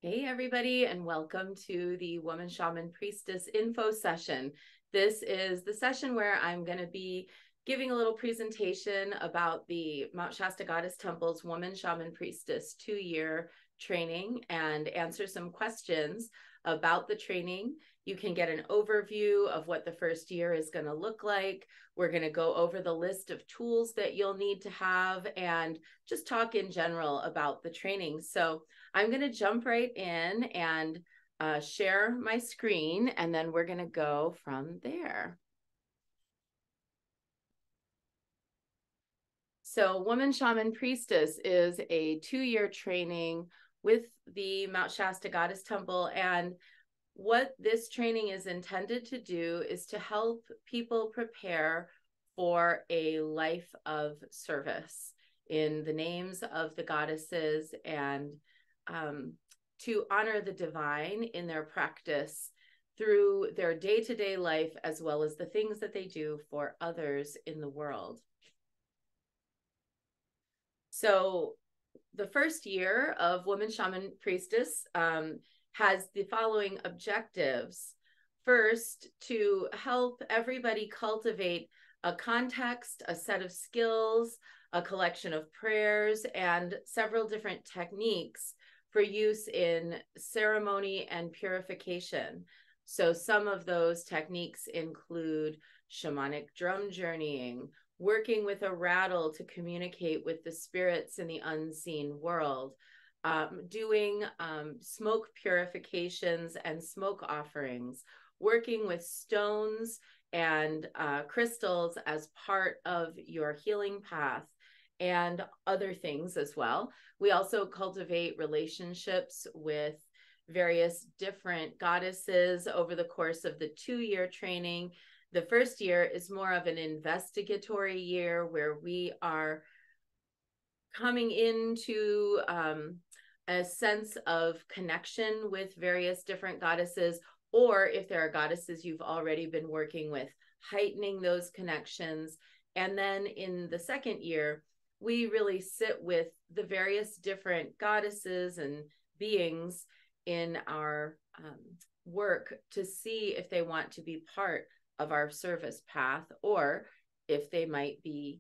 Hey, everybody, and welcome to the Woman Shaman Priestess info session. This is the session where I'm going to be giving a little presentation about the Mt Shasta Goddess Temple's Woman Shaman Priestess 2-year training and answer some questions about the training. You can get an overview of what the first year is going to look like. We're going to go over the list of tools that you'll need to have and just talk in general about the training. So I'm going to jump right in and share my screen, and then we're going to go from there. So Woman Shaman Priestess is a 2-year training with the Mt Shasta Goddess Temple. And what this training is intended to do is to help people prepare for a life of service in the names of the goddesses and to honor the divine in their practice through their day-to-day life, as well as the things that they do for others in the world. So the first year of Woman Shaman Priestess has the following objectives. First, to help everybody cultivate a context, a set of skills, a collection of prayers, and several different techniques for use in ceremony and purification. So some of those techniques include shamanic drum journeying, working with a rattle to communicate with the spirits in the unseen world, doing smoke purifications and smoke offerings, working with stones and crystals as part of your healing path, and other things as well. We also cultivate relationships with various different goddesses over the course of the 2-year training. The first year is more of an investigatory year where we are coming into a sense of connection with various different goddesses, or if there are goddesses you've already been working with, heightening those connections. And then in the second year, we really sit with the various different goddesses and beings in our work to see if they want to be part of our service path, or if they might be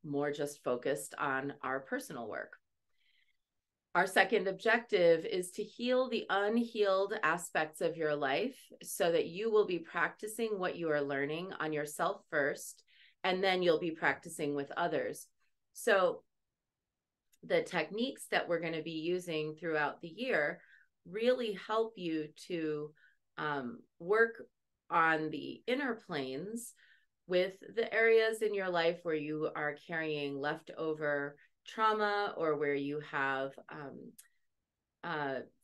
more just focused on our personal work. Our second objective is to heal the unhealed aspects of your life so that you will be practicing what you are learning on yourself first, and then you'll be practicing with others. So the techniques that we're going to be using throughout the year really help you to work on the inner planes with the areas in your life where you are carrying leftover trauma, or where you have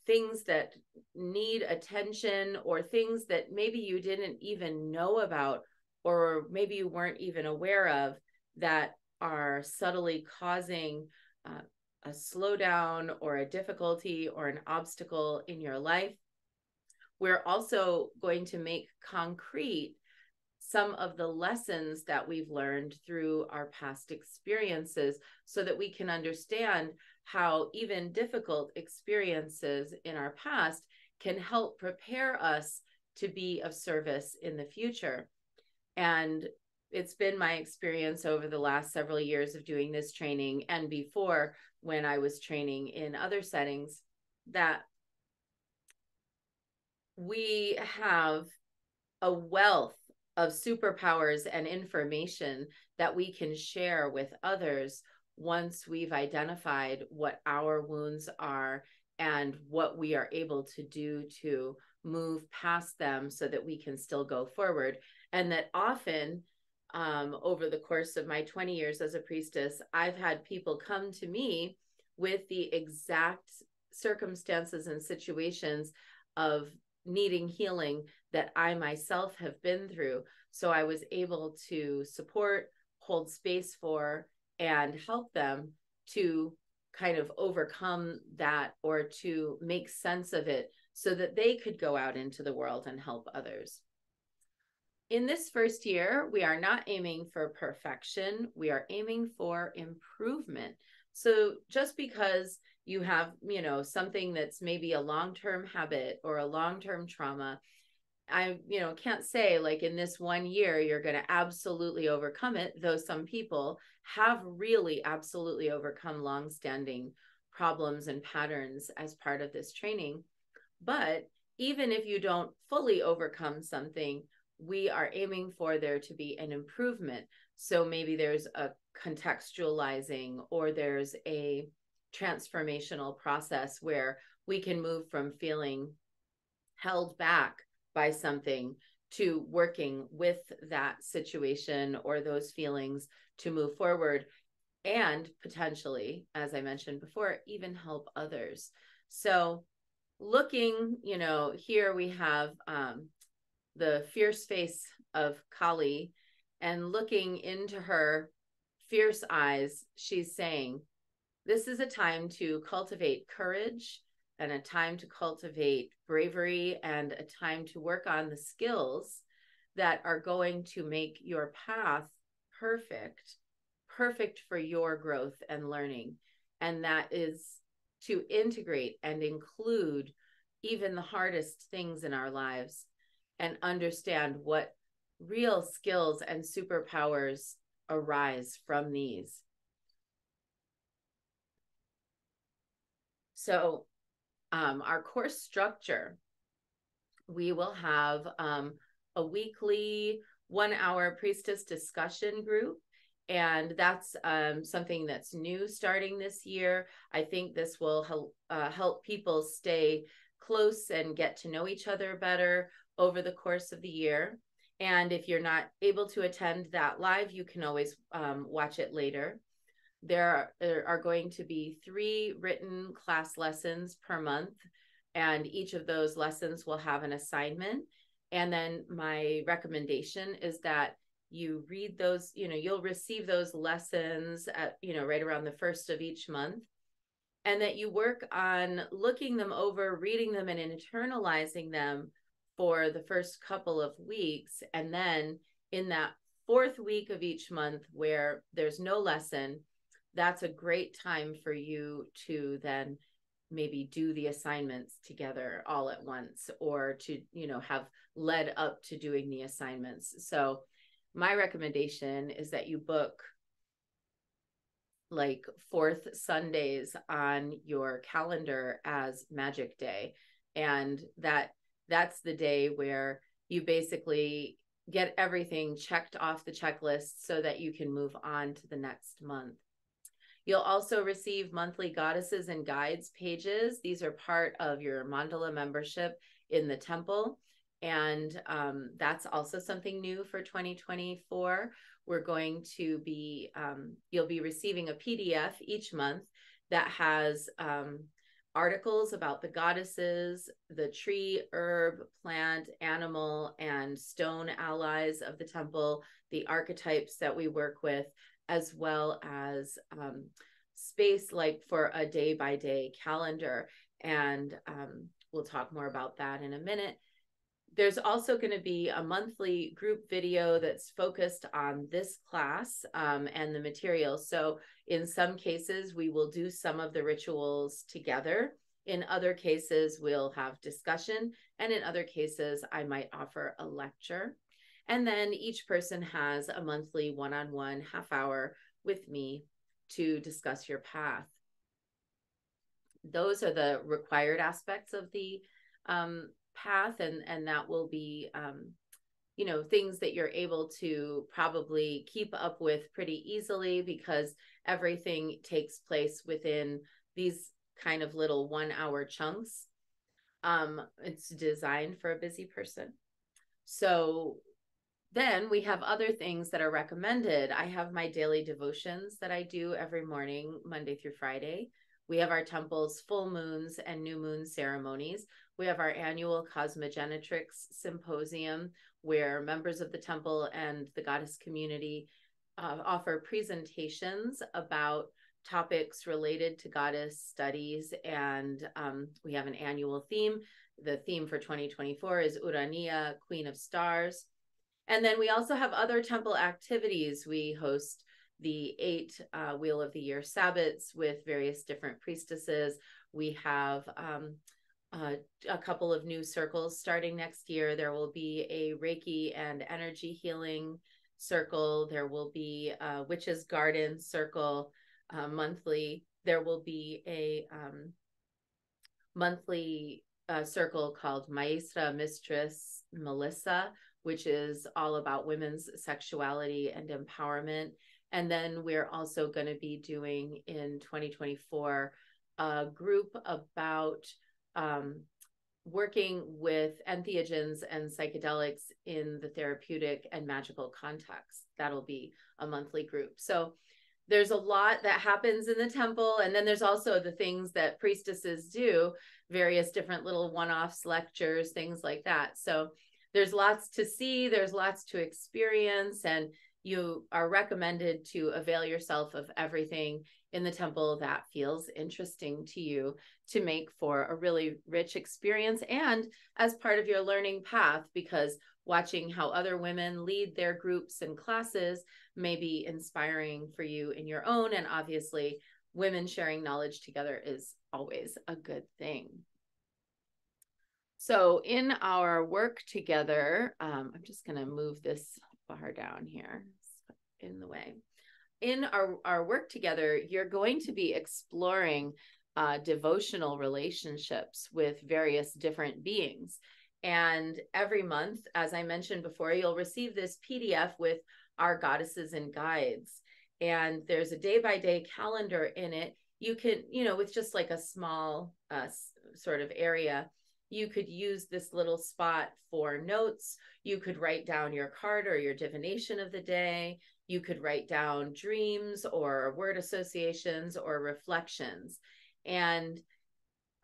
things that need attention, or things that maybe you didn't even know about, or maybe you weren't even aware of, that are subtly causing a slowdown or a difficulty or an obstacle in your life. We're also going to make concrete some of the lessons that we've learned through our past experiences, so that we can understand how even difficult experiences in our past can help prepare us to be of service in the future. And it's been my experience over the last several years of doing this training, and before, when I was training in other settings, that we have a wealth of superpowers and information that we can share with others once we've identified what our wounds are and what we are able to do to move past them so that we can still go forward. And that often, over the course of my 20 years as a priestess, I've had people come to me with the exact circumstances and situations of needing healing that I myself have been through. So I was able to support, hold space for, and help them to kind of overcome that, or to make sense of it so that they could go out into the world and help others. In this first year, we are not aiming for perfection. We are aiming for improvement. So just because you have, you know, something that's maybe a long-term habit or a long-term trauma, I, you know, can't say like in this 1 year you're going to absolutely overcome it, though some people have really absolutely overcome long-standing problems and patterns as part of this training. But even if you don't fully overcome something, we are aiming for there to be an improvement. So maybe there's a contextualizing, or there's a transformational process where we can move from feeling held back by something to working with that situation or those feelings to move forward, and potentially, as I mentioned before, even help others. So looking, you know, here we have the fierce face of Kali, and looking into her fierce eyes, she's saying, this is a time to cultivate courage, and a time to cultivate bravery, and a time to work on the skills that are going to make your path perfect, perfect for your growth and learning. And that is to integrate and include even the hardest things in our lives and understand what real skills and superpowers arise from these. So our course structure, we will have a weekly 1-hour priestess discussion group. And that's something that's new starting this year. I think this will help people stay close and get to know each other better over the course of the year. And if you're not able to attend that live, you can always watch it later. There are going to be 3 written class lessons per month, and each of those lessons will have an assignment. And then my recommendation is that you read those, you know, you'll receive those lessons at, you know, right around the first of each month, and that you work on looking them over, reading them, and internalizing them for the first couple of weeks. And then in that 4th week of each month where there's no lesson, that's a great time for you to then maybe do the assignments together all at once, or to, you know, have led up to doing the assignments. So my recommendation is that you book like 4th Sundays on your calendar as Magic Day. And that's the day where you basically get everything checked off the checklist so that you can move on to the next month. You'll also receive monthly goddesses and guides pages. These are part of your mandala membership in the temple. And that's also something new for 2024. We're going to be, you'll be receiving a PDF each month that has articles about the goddesses, the tree, herb, plant, animal, and stone allies of the temple, the archetypes that we work with, as well as space like for a day-by-day calendar. And we'll talk more about that in a minute. There's also going to be a monthly group video that's focused on this class and the materials. So in some cases, we will do some of the rituals together. In other cases, we'll have discussion. And in other cases, I might offer a lecture. And then each person has a monthly one-on-one half-hour with me to discuss your path. Those are the required aspects of the path, and that will be you know, things that you're able to probably keep up with pretty easily, because everything takes place within these kind of little 1-hour chunks. It's designed for a busy person. So then we have other things that are recommended. I have my daily devotions that I do every morning, Monday through Friday. We have our temple's full moons and new moon ceremonies. We have our annual Cosmogenetrix Symposium, where members of the temple and the goddess community offer presentations about topics related to goddess studies. And we have an annual theme. The theme for 2024 is Urania, Queen of Stars. And then we also have other temple activities. We host the 8 Wheel of the Year Sabbats with various different priestesses. We have a couple of new circles starting next year. There will be a Reiki and energy healing circle. There will be a Witch's Garden circle monthly. There will be a monthly circle called Maestra Mistress Melissa, which is all about women's sexuality and empowerment. And then we're also going to be doing in 2024 a group about working with entheogens and psychedelics in the therapeutic and magical context. That'll be a monthly group. So there's a lot that happens in the temple. And then there's also the things that priestesses do, various different little one-offs, lectures, things like that. So there's lots to see, there's lots to experience, and you are recommended to avail yourself of everything in the temple that feels interesting to you to make for a really rich experience and as part of your learning path, because watching how other women lead their groups and classes may be inspiring for you in your own. And obviously, women sharing knowledge together is always a good thing. So in our work together, I'm just going to move this bar down here in the way. In our work together, you're going to be exploring devotional relationships with various different beings. And every month, as I mentioned before, you'll receive this PDF with our goddesses and guides. And there's a day-by-day calendar in it. You can, with just like a small sort of area, you could use this little spot for notes. You could write down your card or your divination of the day. You could write down dreams or word associations or reflections. And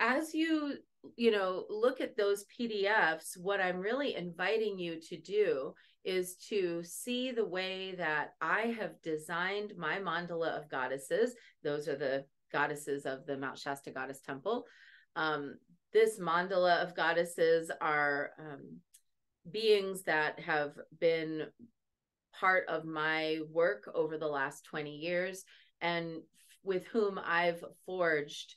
as you look at those PDFs, what I'm really inviting you to do is to see the way that I have designed my mandala of goddesses. Those are the goddesses of the Mt Shasta Goddess Temple. This mandala of goddesses are beings that have been part of my work over the last 20 years and with whom I've forged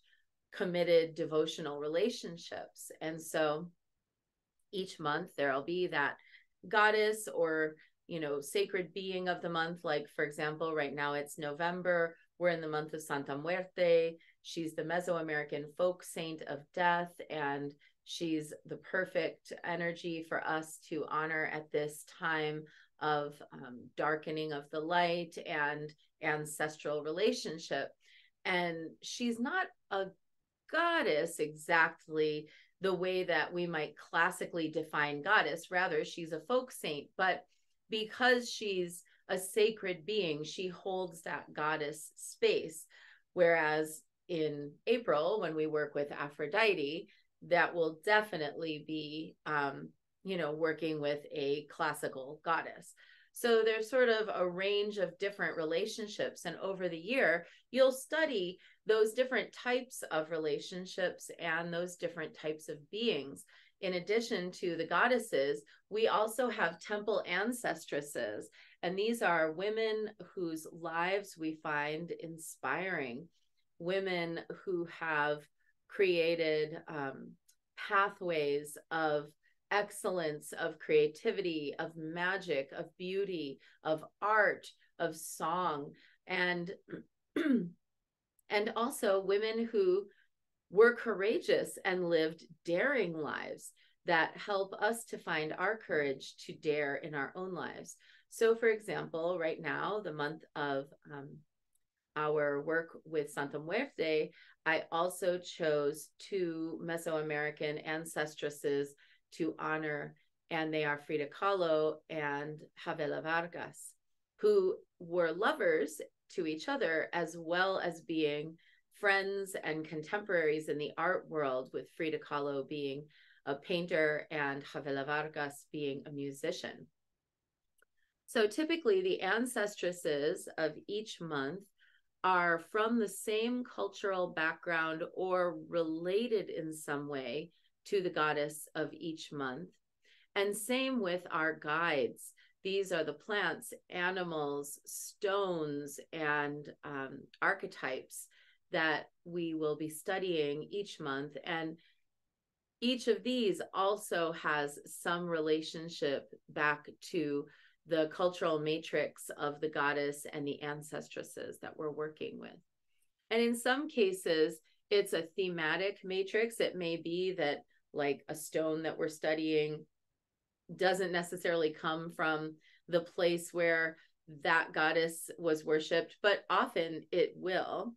committed devotional relationships. And so each month there'll be that goddess or, sacred being of the month. Like, for example, right now it's November. We're in the month of Santa Muerte. She's the Mesoamerican folk saint of death, and she's the perfect energy for us to honor at this time of darkening of the light and ancestral relationship. And she's not a goddess exactly the way that we might classically define goddess. Rather, she's a folk saint, but because she's a sacred being, she holds that goddess space. Whereas in April, when we work with Aphrodite, that will definitely be, working with a classical goddess. So there's sort of a range of different relationships. And over the year, you'll study those different types of relationships and those different types of beings. In addition to the goddesses, we also have temple ancestresses. And these are women whose lives we find inspiring, women who have created pathways of excellence, of creativity, of magic, of beauty, of art, of song, and and also women who were courageous and lived daring lives that help us to find our courage to dare in our own lives. So, for example, right now, the month of our work with Santa Muerte, I also chose 2 Mesoamerican ancestresses to honor, and they are Frida Kahlo and Javela Vargas, who were lovers to each other as well as being friends and contemporaries in the art world, with Frida Kahlo being a painter and Javela Vargas being a musician. So typically the ancestresses of each month are from the same cultural background or related in some way to the goddess of each month. And same with our guides. these are the plants, animals, stones, and archetypes that we will be studying each month. And each of these also has some relationship back to the cultural matrix of the goddess and the ancestresses that we're working with. And in some cases, it's a thematic matrix. It may be that, like, a stone that we're studying doesn't necessarily come from the place where that goddess was worshipped, but often it will.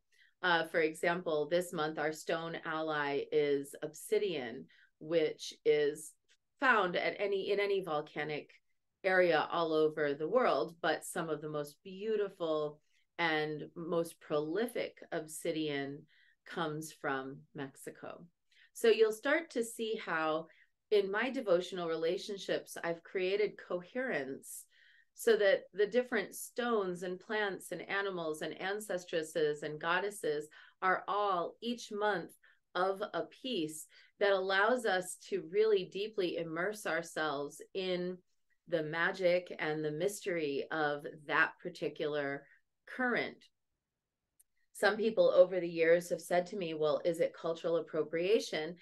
For example, this month, our stone ally is obsidian, which is found in any volcanic area all over the world, but some of the most beautiful and most prolific obsidian comes from Mexico. So you'll start to see how in my devotional relationships, I've created coherence so that the different stones and plants and animals and ancestresses and goddesses are all each month of a piece that allows us to really deeply immerse ourselves in the magic and the mystery of that particular current. Some people over the years have said to me, well, is it cultural appropriation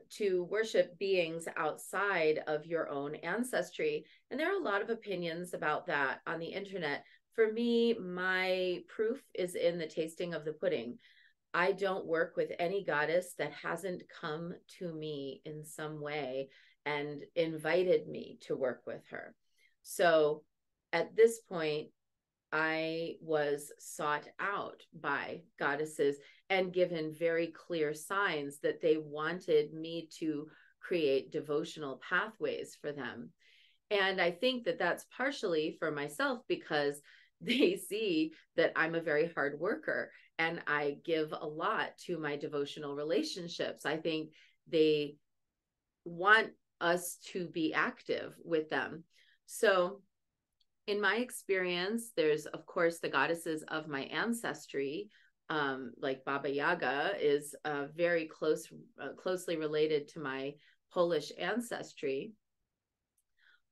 to worship beings outside of your own ancestry? And there are a lot of opinions about that on the internet. For me, my proof is in the tasting of the pudding. I don't work with any goddess that hasn't come to me in some way and invited me to work with her. So at this point, I was sought out by goddesses and given very clear signs that they wanted me to create devotional pathways for them. And I think that that's partially for myself because they see that I'm a very hard worker and I give a lot to my devotional relationships. I think they want us to be active with them. So in my experience, there's, of course, the goddesses of my ancestry, like Baba Yaga is very closely related to my Polish ancestry.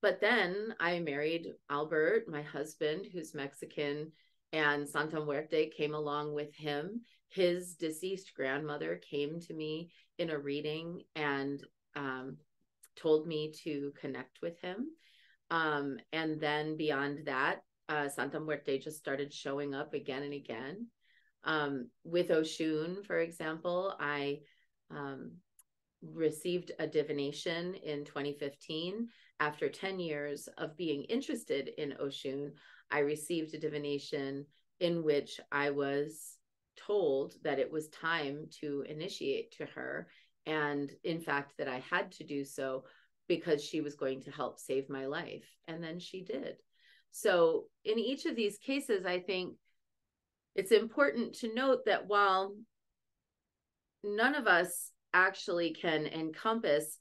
But then I married Albert, my husband, who's Mexican, and Santa Muerte came along with him. His deceased grandmother came to me in a reading and told me to connect with him. And then beyond that, Santa Muerte just started showing up again and again. With Oshun, for example, I received a divination in 2015. After 10 years of being interested in Oshun, I received a divination in which I was told that it was time to initiate to her. And in fact, that I had to do so because she was going to help save my life. And then she did. So in each of these cases, I think it's important to note that while none of us actually can encompass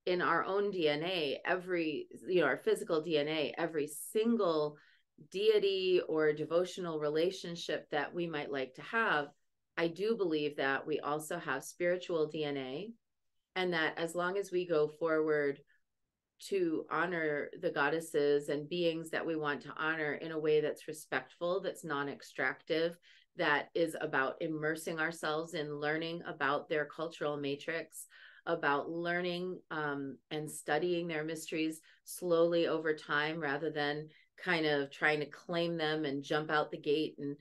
in our own DNA, our physical DNA, every single deity or devotional relationship that we might like to have, I do believe that we also have spiritual DNA, and that as long as we go forward to honor the goddesses and beings that we want to honor in a way that's respectful, that's non-extractive, that is about immersing ourselves in learning about their cultural matrix, about learning and studying their mysteries slowly over time, rather than kind of trying to claim them and jump out the gate and,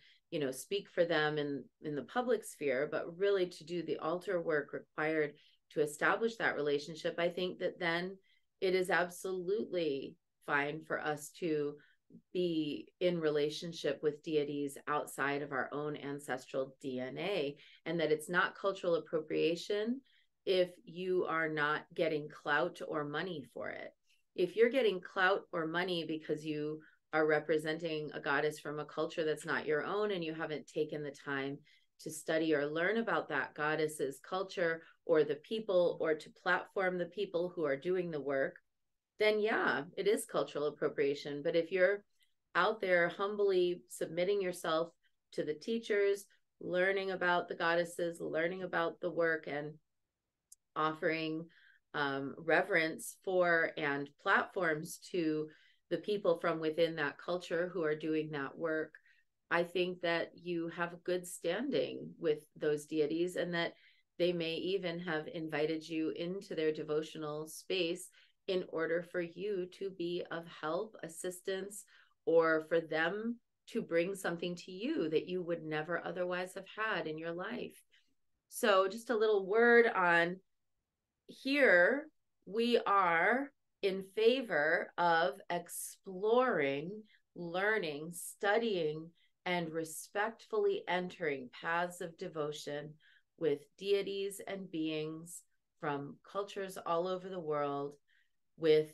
speak for them in the public sphere, but really to do the altar work required to establish that relationship. I think that then it is absolutely fine for us to be in relationship with deities outside of our own ancestral DNA, and that it's not cultural appropriation if you are not getting clout or money for it. If you're getting clout or money because you are representing a goddess from a culture that's not your own, and you haven't taken the time to study or learn about that goddess's culture or the people, or to platform the people who are doing the work, then yeah, it is cultural appropriation. But if you're out there humbly submitting yourself to the teachers, learning about the goddesses, learning about the work, and offering reverence for and platforms to the people from within that culture who are doing that work, I think that you have a good standing with those deities, and that they may even have invited you into their devotional space in order for you to be of help, assistance, or for them to bring something to you that you would never otherwise have had in your life. So just a little word on here, we are in favor of exploring, learning, studying, and respectfully entering paths of devotion with deities and beings from cultures all over the world, with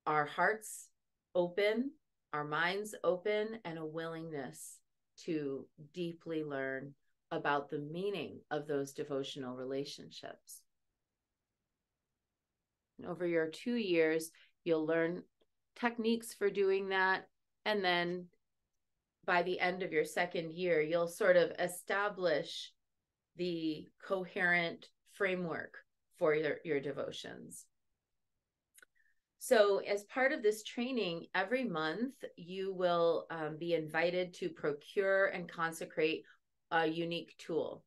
our hearts open, our minds open, and a willingness to deeply learn about the meaning of those devotional relationships. And over your 2 years, you'll learn techniques for doing that. And then by the end of your 2nd year, you'll sort of establish the coherent framework for your devotions. So as part of this training, every month you will be invited to procure and consecrate a unique tool.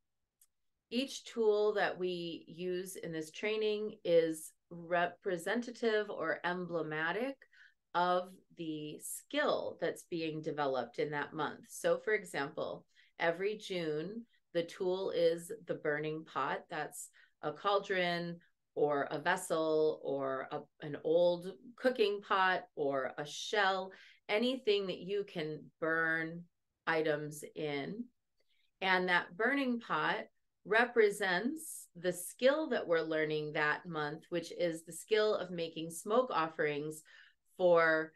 Each tool that we use in this training is representative or emblematic of the skill that's being developed in that month. So for example, every June, the tool is the burning pot. That's a cauldron or a vessel or an old cooking pot or a shell, anything that you can burn items in. And that burning pot represents the skill that we're learning that month, which is the skill of making smoke offerings for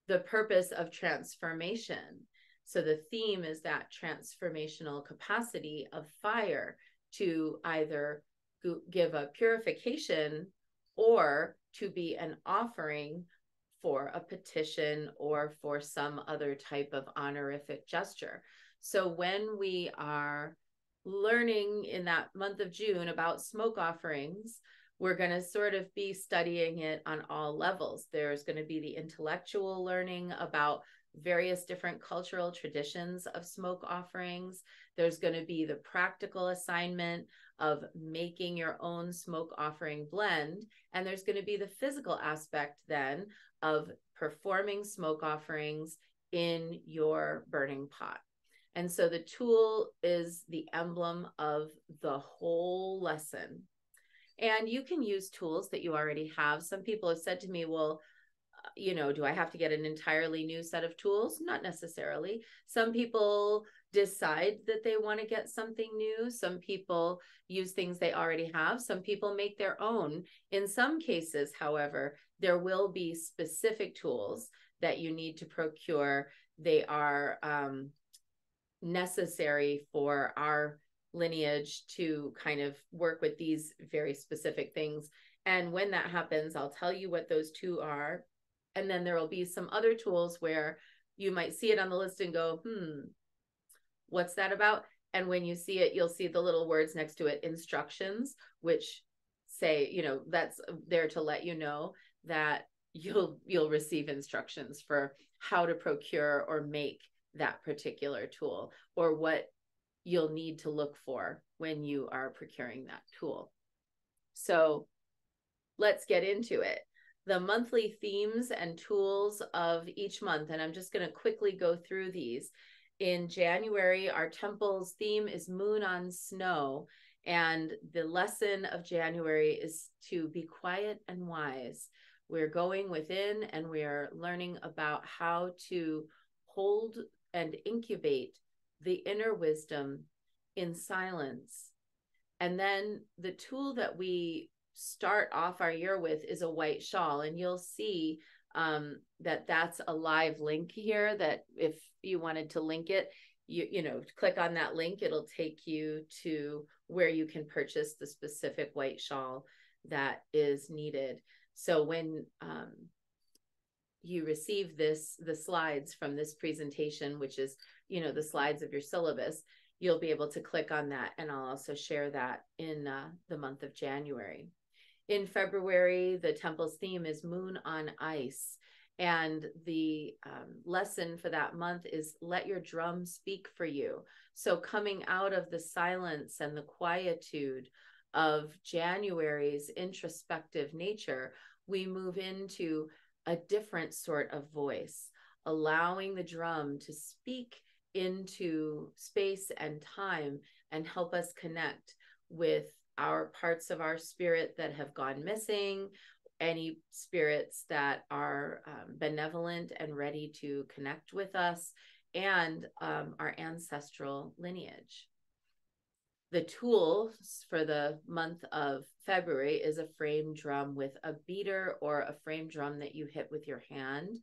the purpose of transformation. So the theme is that transformational capacity of fire to either give a purification or to be an offering for a petition or for some other type of honorific gesture. So when we are learning in that month of June about smoke offerings, we're going to sort of be studying it on all levels. There's going to be the intellectual learning about various different cultural traditions of smoke offerings. There's going to be the practical assignment of making your own smoke offering blend. And there's going to be the physical aspect then of performing smoke offerings in your burning pot. And so the tool is the emblem of the whole lesson. And you can use tools that you already have. Some people have said to me, well, do I have to get an entirely new set of tools? Not necessarily. Some people decide that they want to get something new. Some people use things they already have. Some people make their own. In some cases, however, there will be specific tools that you need to procure. They are necessary for our lineage to kind of work with these very specific things. And when that happens, I'll tell you what those two are. And then there will be some other tools where you might see it on the list and go, what's that about? And when you see it, you'll see the little words next to it, instructions, which say, that's there to let you know that you'll receive instructions for how to procure or make that particular tool, or what you'll need to look for when you are procuring that tool. So let's get into it. The monthly themes and tools of each month, and I'm just going to quickly go through these. In January, our temple's theme is Moon on Snow, and the lesson of January is to be quiet and wise. We're going within and we are learning about how to hold and incubate the inner wisdom in silence. And then the tool that we start off our year with is a white shawl, and you'll see that that's a live link here, that if you wanted to link it, you click on that link, it'll take you to where you can purchase the specific white shawl that is needed. So when you receive the slides from this presentation, which is, the slides of your syllabus, you'll be able to click on that. And I'll also share that in the month of January. In February, the temple's theme is Moon on Ice. And the lesson for that month is let your drum speak for you. So coming out of the silence and the quietude of January's introspective nature, we move into a different sort of voice, allowing the drum to speak into space and time and help us connect with our parts of our spirit that have gone missing, any spirits that are benevolent and ready to connect with us, and our ancestral lineage. The tool for the month of February is a frame drum with a beater or a frame drum that you hit with your hand.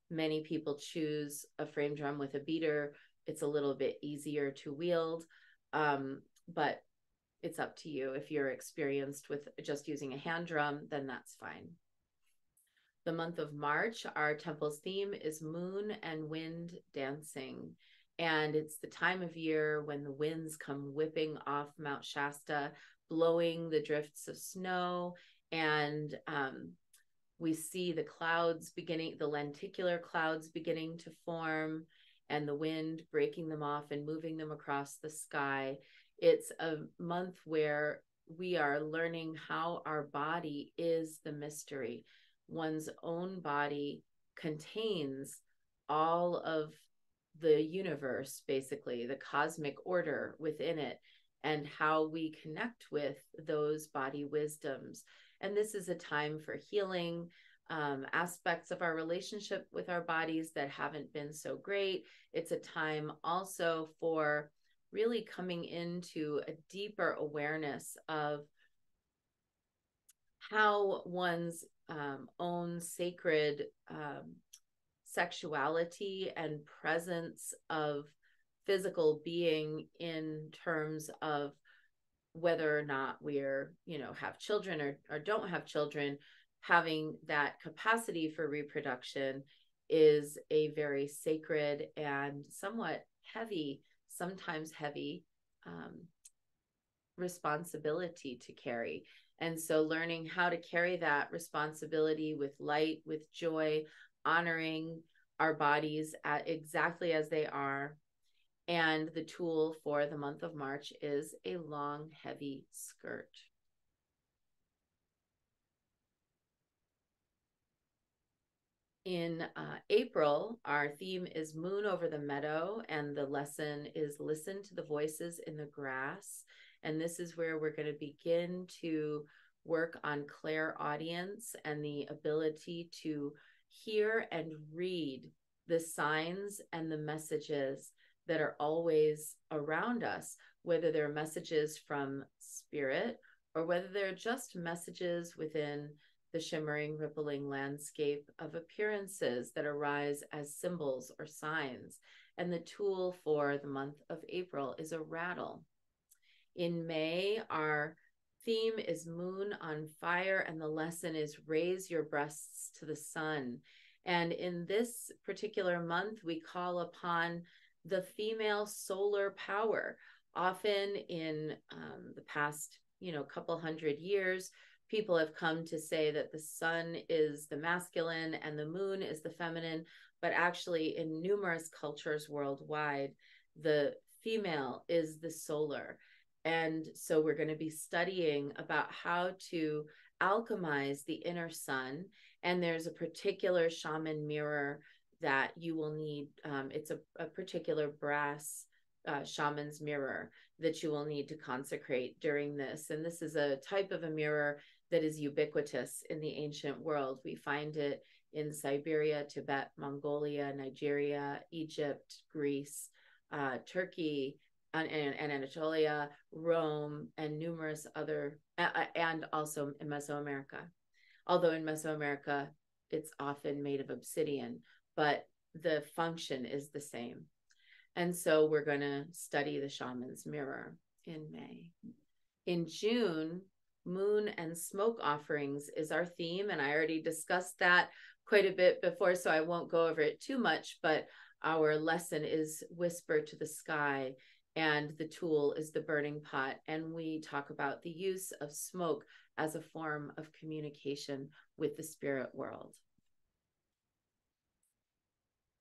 Many people choose a frame drum with a beater. It's a little bit easier to wield, but it's up to you. If you're experienced with just using a hand drum, then that's fine. The month of March, our temple's theme is moon and wind dancing. And it's the time of year when the winds come whipping off Mount Shasta, blowing the drifts of snow. And we see the clouds beginning, the lenticular clouds beginning to form, and the wind breaking them off and moving them across the sky. It's a month where we are learning how our body is the mystery. One's own body contains all of the universe, basically, the cosmic order within it, and how we connect with those body wisdoms. And this is a time for healing aspects of our relationship with our bodies that haven't been so great. It's a time also for really coming into a deeper awareness of how one's own sacred sexuality and presence of physical being in terms of whether or not we're, have children or don't have children, having that capacity for reproduction is a very sacred and somewhat heavy, sometimes heavy responsibility to carry. And so learning how to carry that responsibility with light, with joy, honoring our bodies exactly as they are. And the tool for the month of March is a long, heavy skirt. In April, our theme is Moon Over the Meadow, and the lesson is Listen to the Voices in the Grass. And this is where we're going to begin to work on clairaudience and the ability to hear and read the signs and the messages that are always around us, whether they're messages from spirit or whether they're just messages within the shimmering, rippling landscape of appearances that arise as symbols or signs. And the tool for the month of April is a rattle. In May, our theme is Moon on Fire, and the lesson is Raise Your Breasts to the Sun. And in this particular month, we call upon the female solar power. Often in the past, couple hundred years, people have come to say that the sun is the masculine and the moon is the feminine, but actually in numerous cultures worldwide, the female is the solar. And so we're going to be studying about how to alchemize the inner sun. And there's a particular shaman mirror that you will need. It's a particular brass shaman's mirror that you will need to consecrate during this. And this is a type of a mirror that is ubiquitous in the ancient world. We find it in Siberia, Tibet, Mongolia, Nigeria, Egypt, Greece, Turkey, and Anatolia, Rome, and numerous other, and also in Mesoamerica. Although in Mesoamerica, it's often made of obsidian, but the function is the same. And so we're going to study the shaman's mirror in May. In June, moon and smoke offerings is our theme, and I already discussed that quite a bit before, so I won't go over it too much, but our lesson is Whisper to the Sky, and the tool is the burning pot, and we talk about the use of smoke as a form of communication with the spirit world.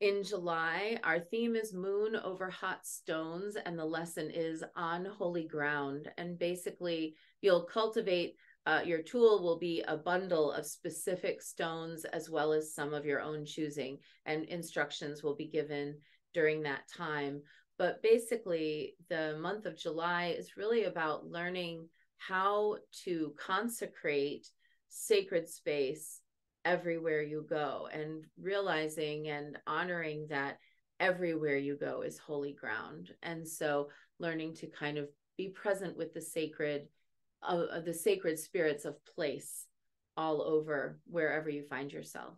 In July, our theme is Moon over Hot Stones, and the lesson is on holy ground. And basically, you'll cultivate, your tool will be a bundle of specific stones as well as some of your own choosing, and instructions will be given during that time. But basically, the month of July is really about learning how to consecrate sacred space everywhere you go, and realizing and honoring that everywhere you go is holy ground. And so learning to kind of be present with the sacred spirits of place all over wherever you find yourself.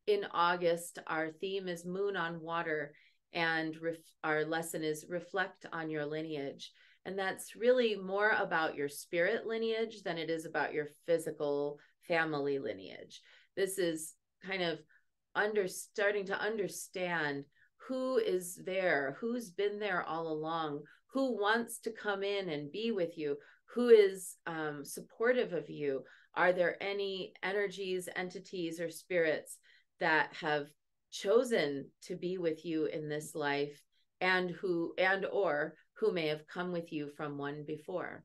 In August, our theme is Moon on Water, and our lesson is Reflect on Your Lineage. And that's really more about your spirit lineage than it is about your physical family lineage. This is kind of starting to understand who is there, who's been there all along, who wants to come in and be with you, who is supportive of you. Are there any energies, entities, or spirits that have chosen to be with you in this life, and or who may have come with you from one before?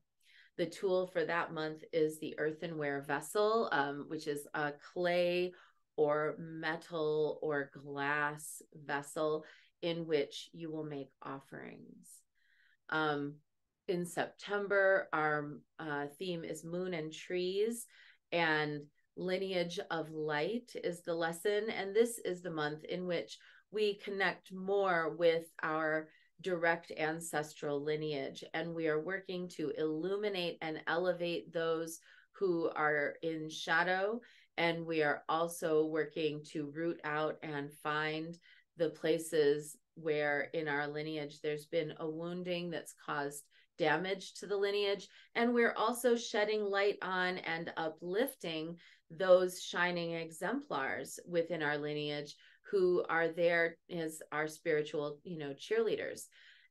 The tool for that month is the earthenware vessel, which is a clay or metal or glass vessel in which you will make offerings. In September, our theme is Moon and Trees, and Lineage of Light is the lesson. And this is the month in which we connect more with our direct ancestral lineage, and we are working to illuminate and elevate those who are in shadow, and we are also working to root out and find the places where in our lineage there's been a wounding that's caused damage to the lineage, and we're also shedding light on and uplifting those shining exemplars within our lineage who are there as our spiritual, cheerleaders.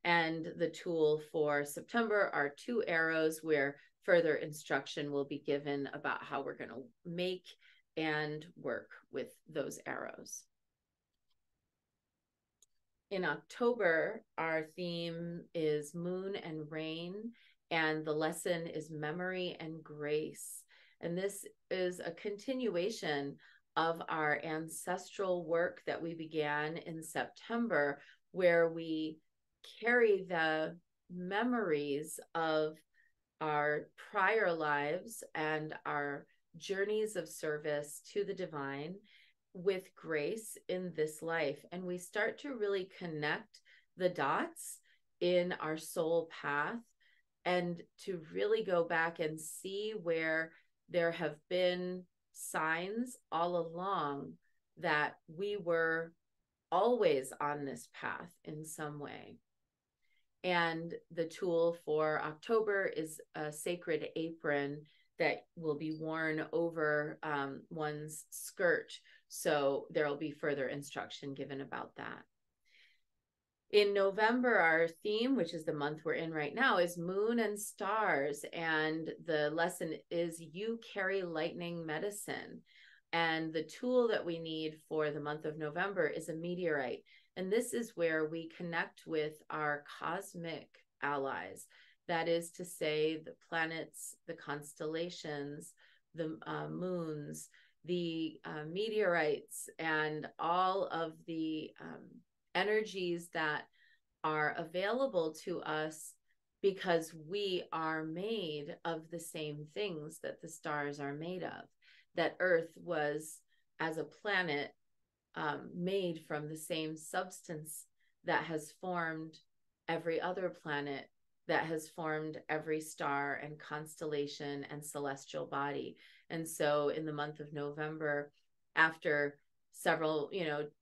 And the tool for September are 2 arrows, where further instruction will be given about how we're going to make and work with those arrows. In October, our theme is Moon and Rain, and the lesson is Memory and Grace. And this is a continuation of our ancestral work that we began in September, where we carry the memories of our prior lives and our journeys of service to the divine with grace in this life. And we start to really connect the dots in our soul path, and to really go back and see where there have been signs all along that we were always on this path in some way. And the tool for October is a sacred apron that will be worn over one's skirt. So there will be further instruction given about that. In November, our theme, which is the month we're in right now, is Moon and Stars. And the lesson is You Carry Lightning Medicine. And the tool that we need for the month of November is a meteorite. And this is where we connect with our cosmic allies. That is to say, the planets, the constellations, the moons, the meteorites, and all of the energies that are available to us, because we are made of the same things that the stars are made of. That Earth was, as a planet, made from the same substance that has formed every other planet, that has formed every star and constellation and celestial body. And so in the month of November, after several,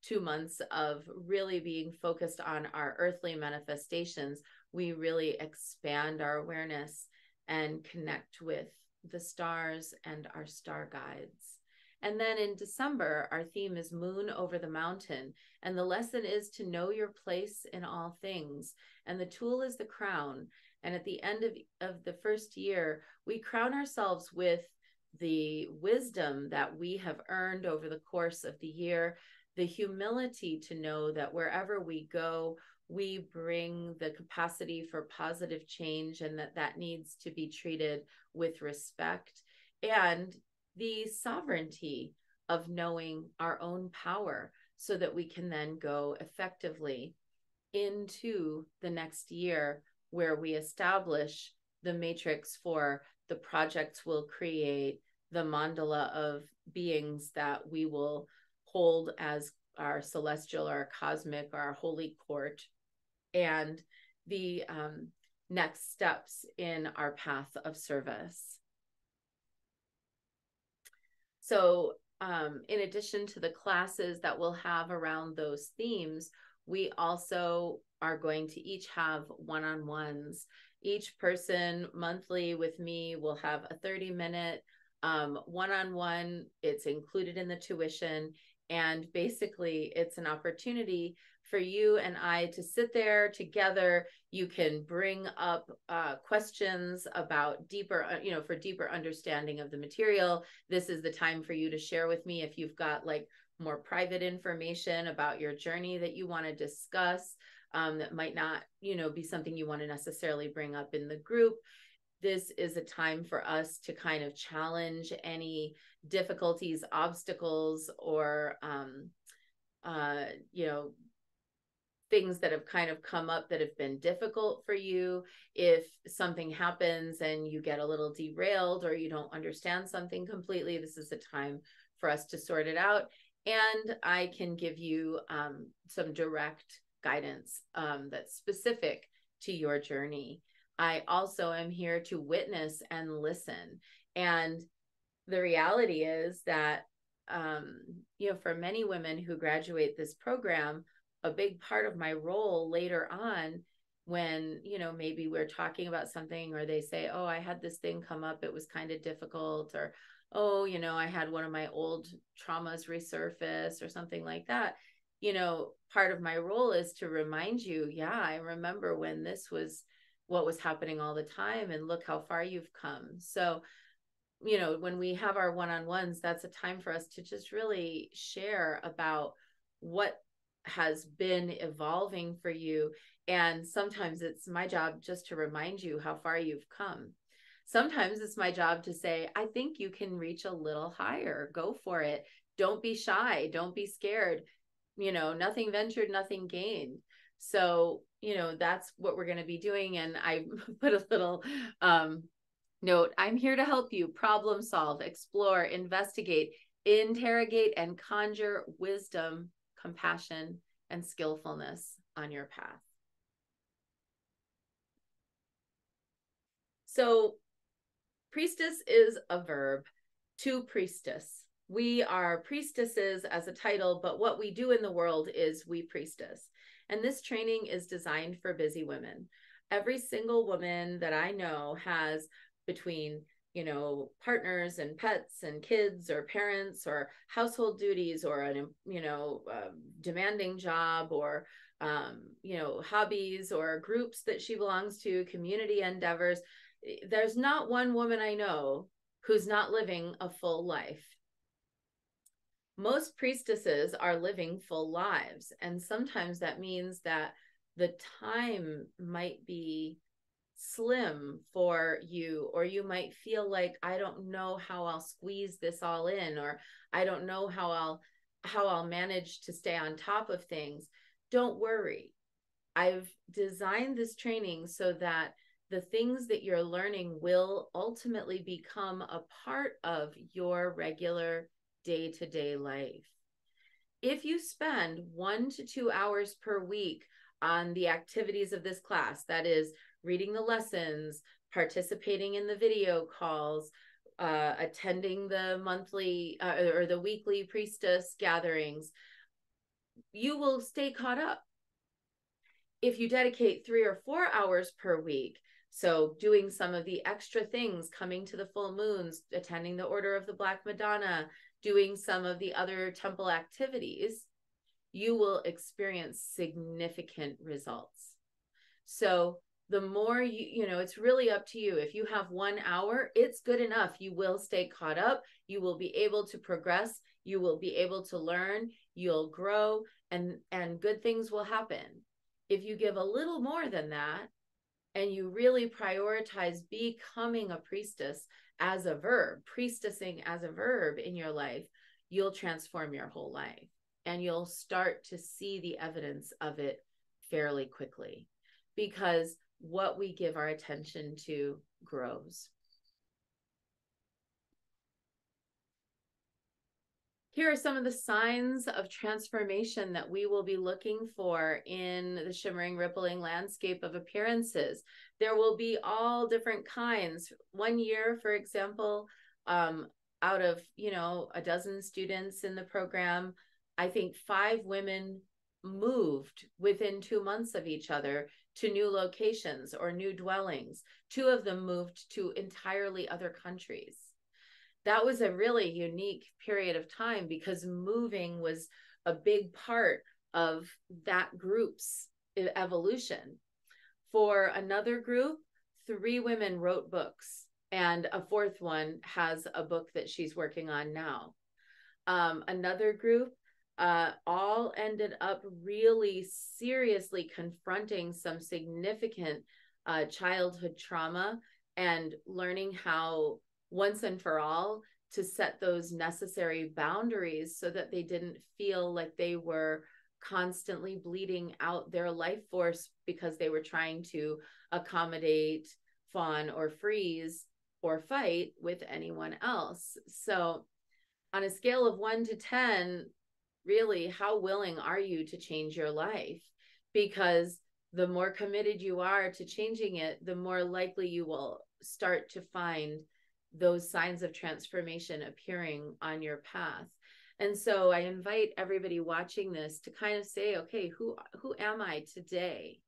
2 months of really being focused on our earthly manifestations, we really expand our awareness and connect with the stars and our star guides. And then in December, our theme is Moon over the Mountain. And the lesson is to know your place in all things. And the tool is the crown. And at the end of the first year, we crown ourselves with the wisdom that we have earned over the course of the year, the humility to know that wherever we go, we bring the capacity for positive change, and that needs to be treated with respect, and the sovereignty of knowing our own power, so that we can then go effectively into the next year, where we establish the matrix for the projects we'll create, the mandala of beings that we will hold as our celestial, our cosmic, our holy court, and the next steps in our path of service. So in addition to the classes that we'll have around those themes, we also are going to each have one-on-ones. Each person monthly with me will have a 30-minute one-on-one. It's included in the tuition. And basically, it's an opportunity for you and I to sit there together. You can bring up questions about deeper, for deeper understanding of the material. This is the time for you to share with me if you've got like more private information about your journey that you want to discuss, that might not, be something you want to necessarily bring up in the group. This is a time for us to kind of challenge any difficulties, obstacles, or, things that have kind of come up that have been difficult for you. If something happens and you get a little derailed or you don't understand something completely, this is a time for us to sort it out. And I can give you some direct guidance that's specific to your journey. I also am here to witness and listen. And the reality is that, for many women who graduate this program, a big part of my role later on, when, maybe we're talking about something, or they say, oh, I had this thing come up, it was kind of difficult, or, oh, I had one of my old traumas resurface, or something like that. Part of my role is to remind you, yeah, I remember when this was what was happening all the time, and look how far you've come. So, when we have our one-on-ones, that's a time for us to just really share about what has been evolving for you. And sometimes it's my job just to remind you how far you've come. Sometimes it's my job to say, I think you can reach a little higher. Go for it. Don't be shy. Don't be scared. Nothing ventured, nothing gained. So, that's what we're going to be doing. And I put a little note, I'm here to help you problem solve, explore, investigate, interrogate, and conjure wisdom, compassion, and skillfulness on your path. So priestess is a verb. To priestess. We are priestesses as a title, but what we do in the world is we priestess. And this training is designed for busy women. Every single woman that I know has, between partners and pets and kids or parents or household duties, or an demanding job, or hobbies or groups that she belongs to, community endeavors. There's not one woman I know who's not living a full life. Most priestesses are living full lives, and sometimes that means that the time might be slim for you, or you might feel like, I don't know how I'll squeeze this all in, or I don't know how I'll manage to stay on top of things. Don't worry. I've designed this training so that the things that you're learning will ultimately become a part of your regular day-to-day life. If you spend 1 to 2 hours per week on the activities of this class, that is reading the lessons, participating in the video calls, attending the monthly or the weekly priestess gatherings, you will stay caught up. If you dedicate 3 or 4 hours per week, so doing some of the extra things, coming to the full moons, attending the Order of the Black Madonna, doing some of the other temple activities, you will experience significant results. So the more it's really up to you. If you have 1 hour, it's good enough. You will stay caught up. You will be able to progress. You will be able to learn. You'll grow, and good things will happen. If you give a little more than that, and you really prioritize becoming a priestess as a verb, priestessing as a verb in your life, you'll transform your whole life, and you'll start to see the evidence of it fairly quickly, because what we give our attention to grows. Here are some of the signs of transformation that we will be looking for in the shimmering, rippling landscape of appearances. There will be all different kinds. 1 year, for example, out of, a dozen students in the program, I think 5 women moved within 2 months of each other to new locations or new dwellings. 2 of them moved to entirely other countries. That was a really unique period of time, because moving was a big part of that group's evolution. For another group, 3 women wrote books, and a 4th one has a book that she's working on now. Another group all ended up really seriously confronting some significant childhood trauma, and learning how once and for all to set those necessary boundaries so that they didn't feel like they were constantly bleeding out their life force because they were trying to accommodate, fawn, or freeze or fight with anyone else. So on a scale of 1 to 10, really, how willing are you to change your life? Because the more committed you are to changing it, the more likely you will start to find those signs of transformation appearing on your path. And so I invite everybody watching this to kind of say, okay, who am I today?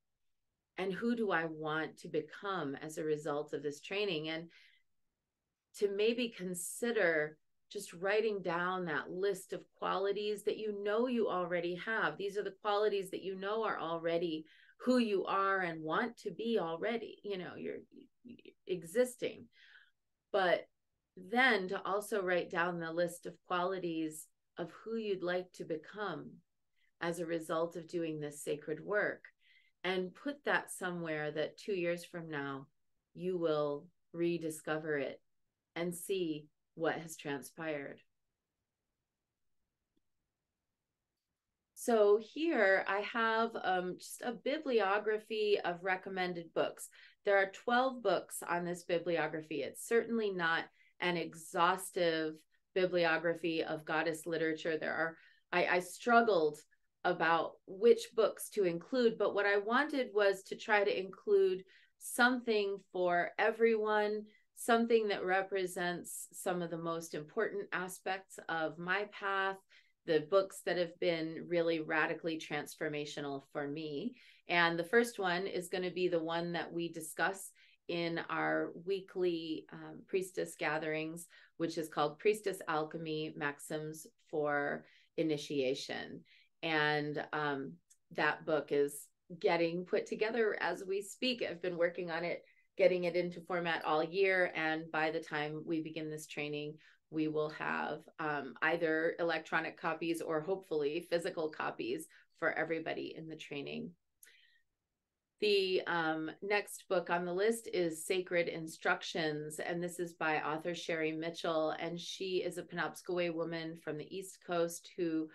And who do I want to become as a result of this training? And to maybe consider just writing down that list of qualities that you already have. These are the qualities that are already who you are and want to be already. You're existing. But then to also write down the list of qualities of who you'd like to become as a result of doing this sacred work, and put that somewhere that 2 years from now, you will rediscover it and see what has transpired. So here I have just a bibliography of recommended books. There are 12 books on this bibliography. It's certainly not an exhaustive bibliography of goddess literature. I struggled about which books to include, but what I wanted was to try to include something for everyone, something that represents some of the most important aspects of my path, the books that have been really radically transformational for me. And the first one is going to be the one that we discuss in our weekly priestess gatherings, which is called Priestess Alchemy Maxims for Initiation. And that book is getting put together as we speak. I've been working on it, getting it into format all year. And by the time we begin this training, we will have either electronic copies or hopefully physical copies for everybody in the training. The next book on the list is Sacred Instructions, and this is by author Sherry Mitchell, and she is a Penobscot woman from the East Coast who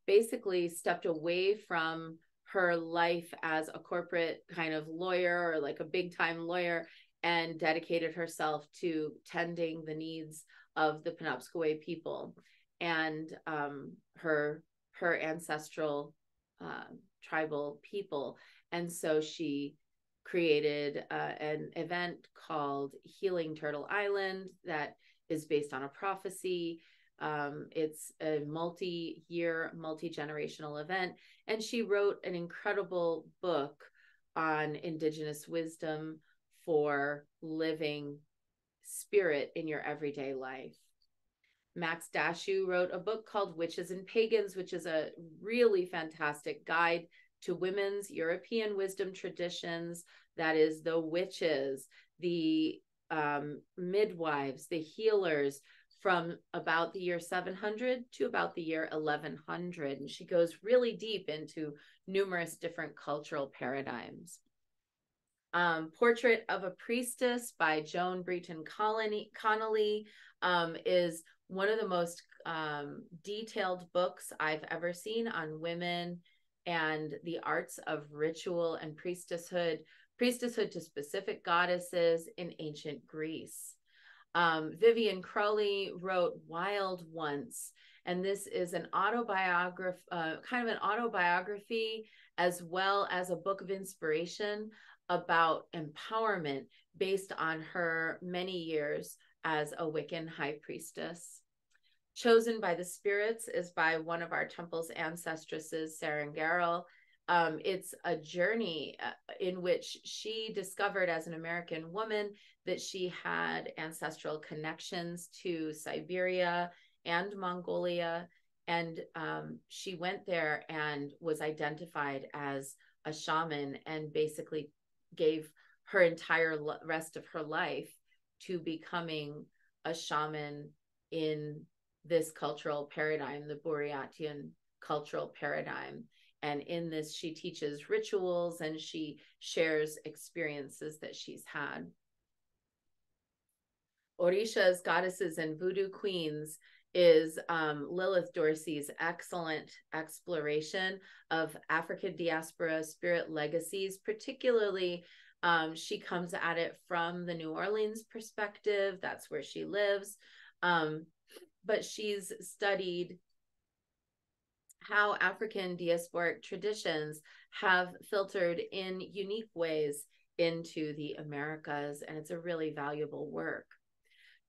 basically stepped away from her life as a corporate kind of lawyer, or like a big time lawyer, and dedicated herself to tending the needs of the Penobscot people and her ancestral tribal people. And so she created an event called Healing Turtle Island that is based on a prophecy. It's a multi-year, multi-generational event. And she wrote an incredible book on Indigenous wisdom for living spirit in your everyday life. Max Dashu wrote a book called Witches and Pagans, which is a really fantastic guide to women's European wisdom traditions, that is the witches, the midwives, the healers, from about the year 700 to about the year 1100. And she goes really deep into numerous different cultural paradigms. Portrait of a Priestess by Joan Breton Connolly is one of the most detailed books I've ever seen on women and the arts of ritual and priestesshood to specific goddesses in ancient Greece. Vivian Crowley wrote Wild Once, and this is an autobiography, kind of an autobiography, as well as a book of inspiration about empowerment based on her many years as a Wiccan high priestess. Chosen by the Spirits is by one of our temple's ancestresses, Sarangarel. It's a journey in which she discovered as an American woman that she had ancestral connections to Siberia and Mongolia. And she went there and was identified as a shaman, and basically gave her entire rest of her life to becoming a shaman in this cultural paradigm, the Buryatian cultural paradigm. And in this, she teaches rituals and she shares experiences that she's had. Orishas, Goddesses, and Voodoo Queens is Lilith Dorsey's excellent exploration of African diaspora spirit legacies. Particularly, she comes at it from the New Orleans perspective. That's where she lives. But she's studied how African diasporic traditions have filtered in unique ways into the Americas, and it's a really valuable work.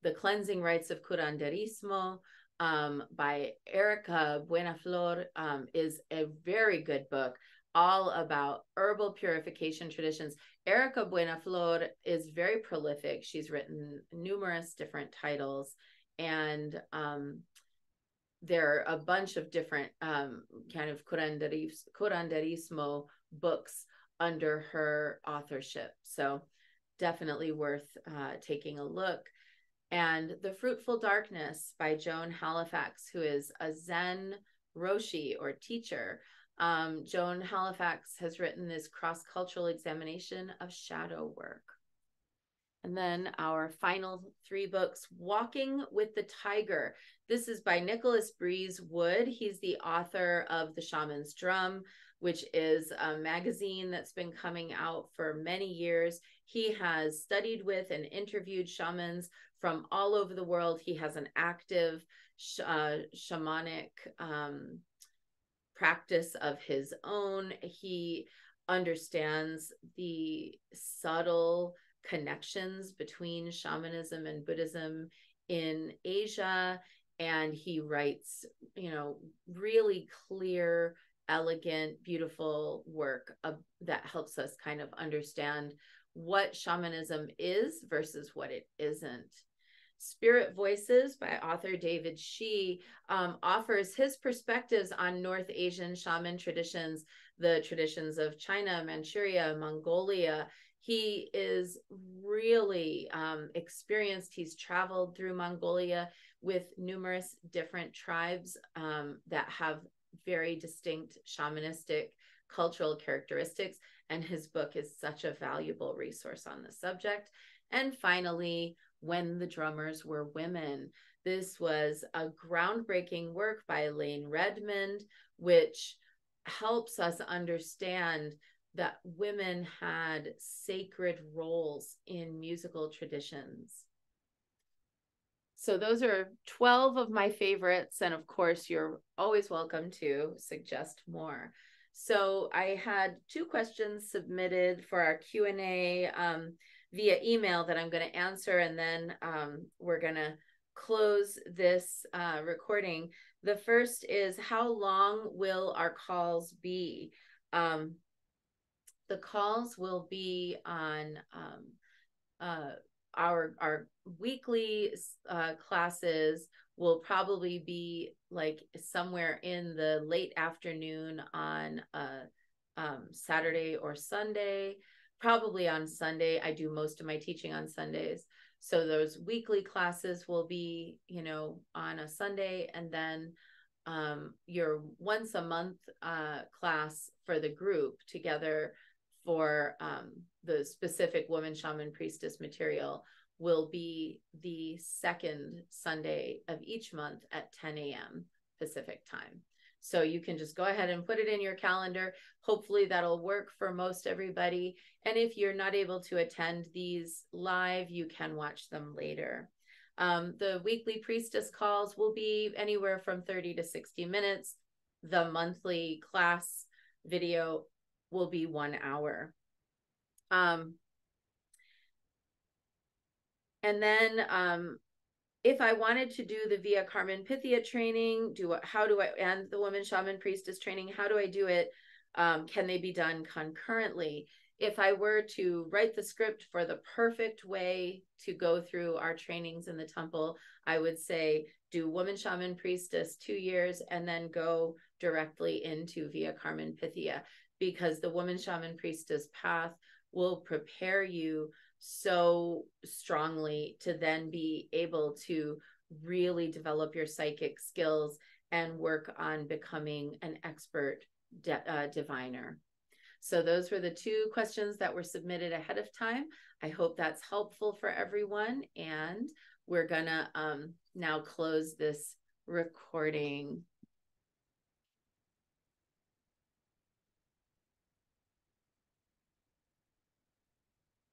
The Cleansing Rites of Curanderismo by Erica Buenaflor is a very good book, all about herbal purification traditions. Erica Buenaflor is very prolific. She's written numerous different titles, and there are a bunch of different kind of curanderismo books under her authorship. So definitely worth taking a look. And The Fruitful Darkness by Joan Halifax, who is a Zen Roshi or teacher. Joan Halifax has written this cross-cultural examination of shadow work. And then our final three books, Walking with the Tiger. This is by Nicholas Breeze Wood. He's the author of The Shaman's Drum, which is a magazine that's been coming out for many years. He has studied with and interviewed shamans from all over the world. He has an active shamanic practice of his own. He understands the subtle connections between shamanism and Buddhism in Asia, and he writes, really clear, elegant, beautiful work that helps us kind of understand what shamanism is versus what it isn't. Spirit Voices by author David Shi offers his perspectives on North Asian shaman traditions, the traditions of China, Manchuria, Mongolia. He is really experienced. He's traveled through Mongolia with numerous different tribes that have very distinct shamanistic cultural characteristics, and his book is such a valuable resource on the subject. And finally, When the Drummers Were Women. This was a groundbreaking work by Elaine Redmond, which helps us understand that women had sacred roles in musical traditions. So those are 12 of my favorites. And of course, you're always welcome to suggest more. So I had 2 questions submitted for our Q&A via email that I'm going to answer. And then we're going to close this recording. The first is, how long will our calls be? The calls will be on our weekly classes will probably be like somewhere in the late afternoon on Saturday or Sunday, probably on Sunday. I do most of my teaching on Sundays. So those weekly classes will be, you know, on a Sunday, and then your once a month class for the group together for the specific woman shaman priestess material will be the second Sunday of each month at 10 a.m. Pacific time. So you can just go ahead and put it in your calendar. Hopefully that'll work for most everybody. And if you're not able to attend these live, you can watch them later. The weekly priestess calls will be anywhere from 30 to 60 minutes. The monthly class video will be 1 hour. And then if I wanted to do the Via Carmen Pythia training, and the Woman Shaman Priestess training, how do I do it? Can they be done concurrently? If I were to write the script for the perfect way to go through our trainings in the temple, I would say do Woman Shaman Priestess 2 years and then go directly into Via Carmen Pythia, because the Woman Shaman Priestess path will prepare you so strongly to then be able to really develop your psychic skills and work on becoming an expert diviner. So those were the 2 questions that were submitted ahead of time. I hope that's helpful for everyone. And we're gonna now close this recording